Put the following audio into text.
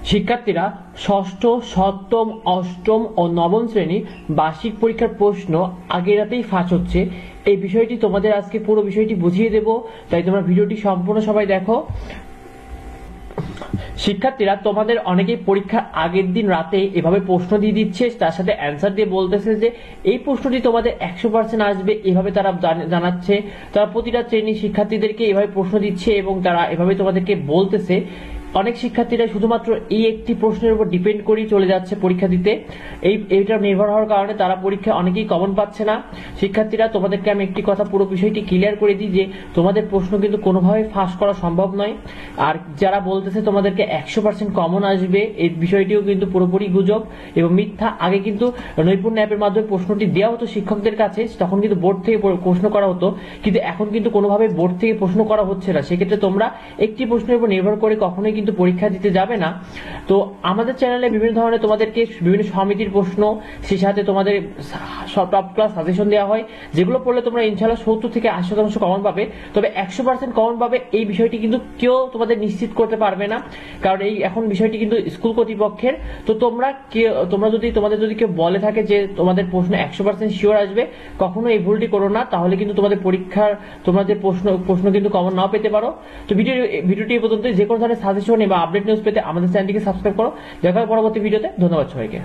শিক্ষার্থীরা ষষ্ঠ, সপ্তম, অষ্টম ও নবম শ্রেণীর বার্ষিক পরীক্ষার প্রশ্ন আগের রাতেই ফাঁস হচ্ছে। এই বিষয়টি তোমাদের আজকে পুরো বিষয়টি বুঝিয়ে দেব, তাই তোমরা ভিডিওটি সম্পূর্ণ সবাই দেখো। শিক্ষার্থীরা তোমাদের অনেকেই পরীক্ষার আগের দিন রাতে এভাবে প্রশ্ন দিয়ে দিচ্ছে, তার সাথে অ্যান্সার দিয়ে বলতেছে যে এই প্রশ্নটি তোমাদের 100% আসবে, এভাবে তারা জানাচ্ছে। তারা প্রতিটা শ্রেণীর শিক্ষার্থীদেরকে এভাবে প্রশ্ন দিচ্ছে এবং তারা এভাবে তোমাদেরকে বলতেছে। অনেক শিক্ষার্থীরা শুধুমাত্র এই একটি প্রশ্নের উপর ডিপেন্ড করেই চলে যাচ্ছে পরীক্ষা দিতে। এইটা নির্ভর হওয়ার কারণে তারা পরীক্ষা অনেকেই কমন পাচ্ছে না। শিক্ষার্থীরা তোমাদেরকে আমি একটি কথা পুরো বিষয়টি ক্লিয়ার করে দিই যে তোমাদের প্রশ্ন কিন্তু কোনোভাবে ফাঁস করা সম্ভব নয়। আর যারা বলতেছে তোমাদেরকে 100% কমন আসবে, এই বিষয়টিও কিন্তু পুরোপুরি গুজব এবং মিথ্যা। আগে কিন্তু নৈপুণ্য অ্যাপের মাধ্যমে প্রশ্নটি দেওয়া হতো শিক্ষকদের কাছে, তখন কিন্তু বোর্ড থেকে প্রশ্ন করা হতো, কিন্তু এখন কিন্তু কোনোভাবে বোর্ড থেকে প্রশ্ন করা হচ্ছে না। সেক্ষেত্রে তোমরা একটি প্রশ্নের উপর নির্ভর করে কখনোই কিন্তু পরীক্ষা দিতে যাবে না। তো আমাদের চ্যানেলে বিভিন্ন ধরনের তোমাদেরকে বিভিন্ন সমিতির প্রশ্ন, সেই সাথে তোমাদের টপ ক্লাস সাজেশন দেওয়া হয়, যেগুলো পড়লে তোমরা ইনশাআল্লাহ 70 থেকে 80% কমন পাবে। তবে 100% কমন পাবে এই বিষয়টি কিন্তু কেউ তোমাদের নিশ্চিত করতে পারবে না, কারণ এই এখন বিষয়টি কিন্তু স্কুল কর্তৃপক্ষের। তো তোমাদের যদি কেউ বলে থাকে যে তোমাদের প্রশ্ন 100% শিওর আসবে, কখনো এই ভুলটি করো না, তাহলে কিন্তু তোমাদের তোমাদের প্রশ্ন কিন্তু কমন নাও পেতে পারো। তো ভিডিওটি এই পর্যন্ত। যে কোনো ধরনের সাজেশন বা আপডেট নিউজ পেতে আমাদের চ্যানেলটিকে সাবস্ক্রাইব করো। দেখা হবে পরবর্তী ভিডিওতে। ধন্যবাদ সবাইকে।